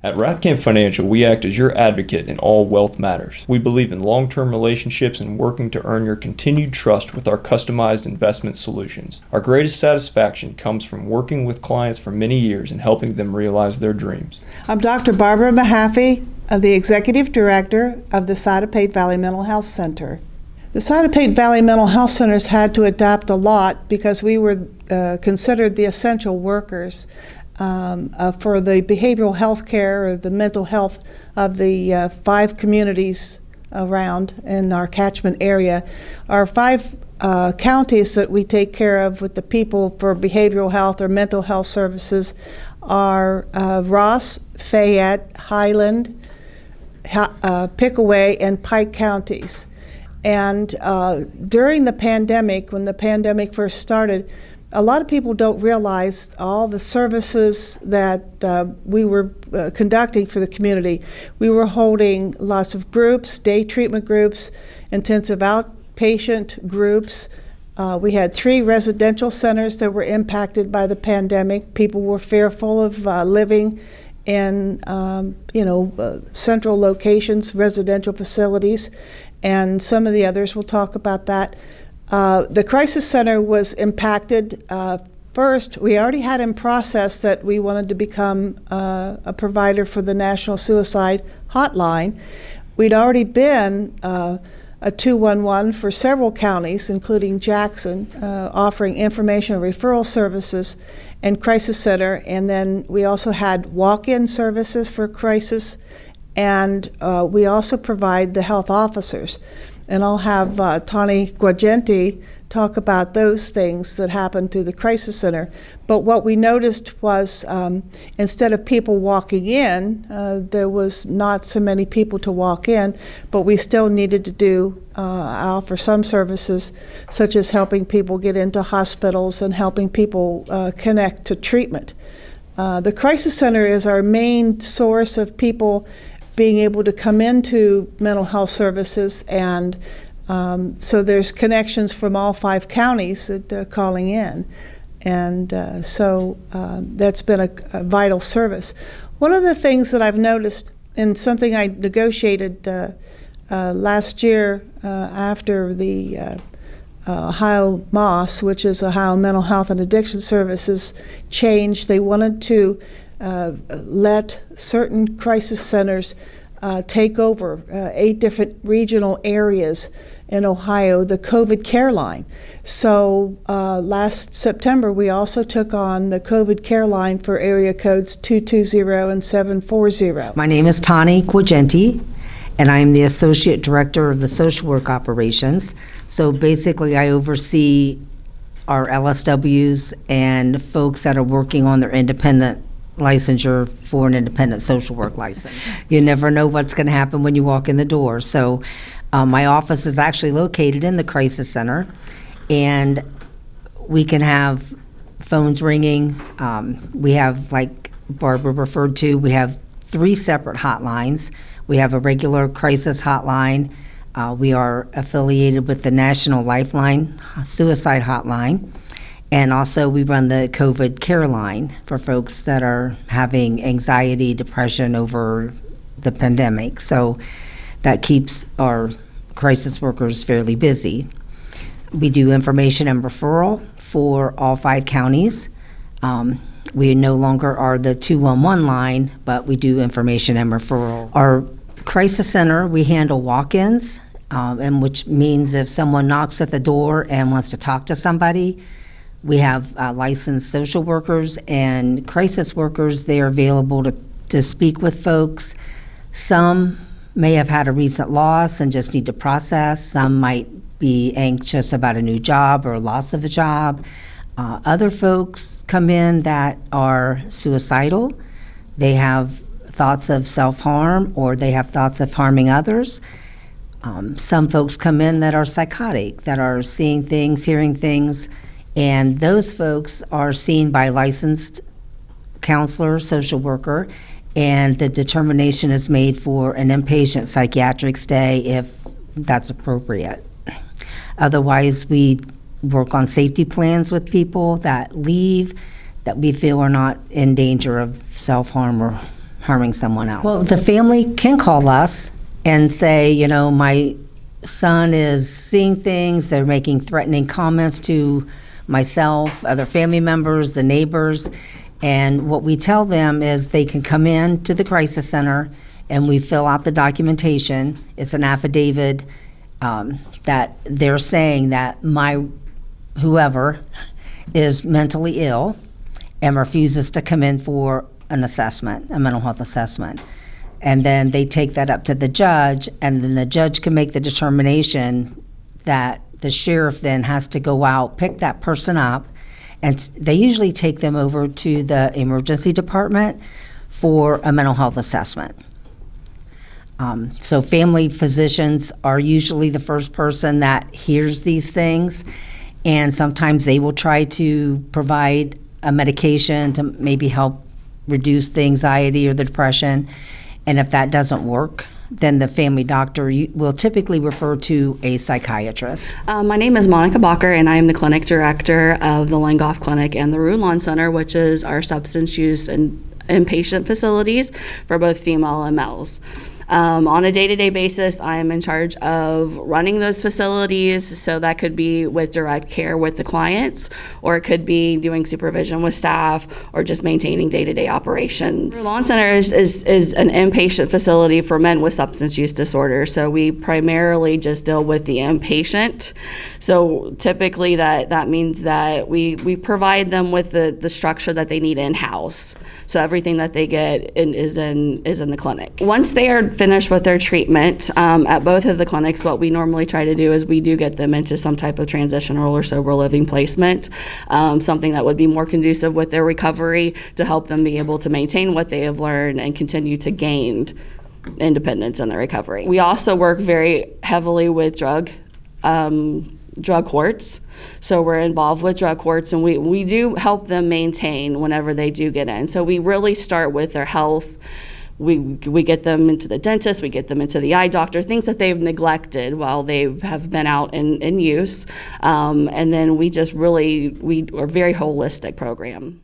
At Rathkamp Financial, we act as your advocate in all wealth matters. We believe in long-term relationships and working to earn your continued trust with our customized investment solutions. Our greatest satisfaction comes from working with clients for many years and helping them realize their dreams. I'm Dr. Barbara Mahaffey, the Executive Director of the Scioto Valley Mental Health Center. The Scioto Valley Mental Health Centers had to adapt a lot because we were considered the essential workers for the behavioral health care or the mental health of the 5 communities around in our catchment area. Our 5 counties that we take care of with the people for behavioral health or mental health services are Ross, Fayette, Highland, Pickaway, and Pike counties. And during the pandemic, when the pandemic first started, a lot of people don't realize all the services that we were conducting for the community. We were holding lots of groups, day treatment groups, intensive outpatient groups. We had 3 residential centers that were impacted by the pandemic. People were fearful of living in central locations, residential facilities, and some of the others. We'll talk about that. The Crisis Center was impacted. First, we already had in process that we wanted to become a provider for the National Suicide Hotline. We'd already been a 211 for several counties, including Jackson, offering information and referral services and Crisis Center. And then we also had walk-in services for crisis, and we also provide the health officers. And I'll have Tonnie Guagenti talk about those things that happened through the Crisis Center. But what we noticed was instead of people walking in, there was not so many people to walk in, but we still needed to offer some services, such as helping people get into hospitals and helping people connect to treatment. The Crisis Center is our main source of people being able to come into mental health services, and so there's connections from all 5 counties that are calling in, and so that's been a vital service. One of the things that I've noticed, and something I negotiated last year after the Ohio MOS, which is Ohio Mental Health and Addiction Services, changed. They wanted to let certain crisis centers take over 8 different regional areas in Ohio, the COVID care line. So last September, we also took on the COVID care line for area codes 220 and 740. My name is Tonnie Guagenti, and I'm the Associate Director of the Social Work Operations. So basically, I oversee our LSWs and folks that are working on their independent licensure for an independent social work license. You never know what's going to happen when you walk in the door. So my office is actually located in the Crisis Center, and we can have phones ringing. We have, like Barbara referred to, we have 3 separate hotlines. We have a regular crisis hotline. We are affiliated with the National Lifeline Suicide Hotline. And also we run the COVID care line for folks that are having anxiety, depression over the pandemic. So that keeps our crisis workers fairly busy. We do information and referral for all 5 counties. We no longer are the 211 line, but we do information and referral. Our crisis center, we handle walk-ins, and which means if someone knocks at the door and wants to talk to somebody, we have licensed social workers and crisis workers. They are available to speak with folks. Some may have had a recent loss and just need to process. Some might be anxious about a new job or loss of a job. Other folks come in that are suicidal. They have thoughts of self-harm, or they have thoughts of harming others. Some folks come in that are psychotic, that are seeing things, hearing things, and those folks are seen by licensed counselor, social worker, and the determination is made for an inpatient psychiatric stay if that's appropriate. Otherwise, we work on safety plans with people that leave, that we feel are not in danger of self-harm or harming someone else? Well, the family can call us and say, you know, my son is seeing things, they're making threatening comments to myself, other family members, the neighbors, and what we tell them is they can come in to the crisis center and we fill out the documentation. It's an affidavit that they're saying that my whoever is mentally ill and refuses to come in for an assessment, a mental health assessment. And then they take that up to the judge, and then the judge can make the determination that the sheriff then has to go out, pick that person up, and they usually take them over to the emergency department for a mental health assessment. So family physicians are usually the first person that hears these things, and sometimes they will try to provide a medication to maybe help reduce the anxiety or the depression. And if that doesn't work, then the family doctor will typically refer to a psychiatrist. My name is Monica Bacher, and I am the clinic director of the Lynn Goff Clinic and the Rulon Center, which is our substance use and inpatient facilities for both female and males. On a day-to-day basis, I am in charge of running those facilities, so that could be with direct care with the clients, or it could be doing supervision with staff, or just maintaining day-to-day operations. Rulon Center is an inpatient facility for men with substance use disorder, so we primarily just deal with the inpatient. So typically that means that we provide them with the structure that they need in-house. So everything that they get is in the clinic. Once they are finished with their treatment at both of the clinics, what we normally try to do is we do get them into some type of transitional or sober living placement, something that would be more conducive with their recovery to help them be able to maintain what they have learned and continue to gain independence in their recovery. We also work very heavily with drug courts. So we're involved with drug courts, and we do help them maintain whenever they do get in. So we really start with their health. We get them into the dentist, we get them into the eye doctor, things that they've neglected while they have been out in use. And then we are a very holistic program.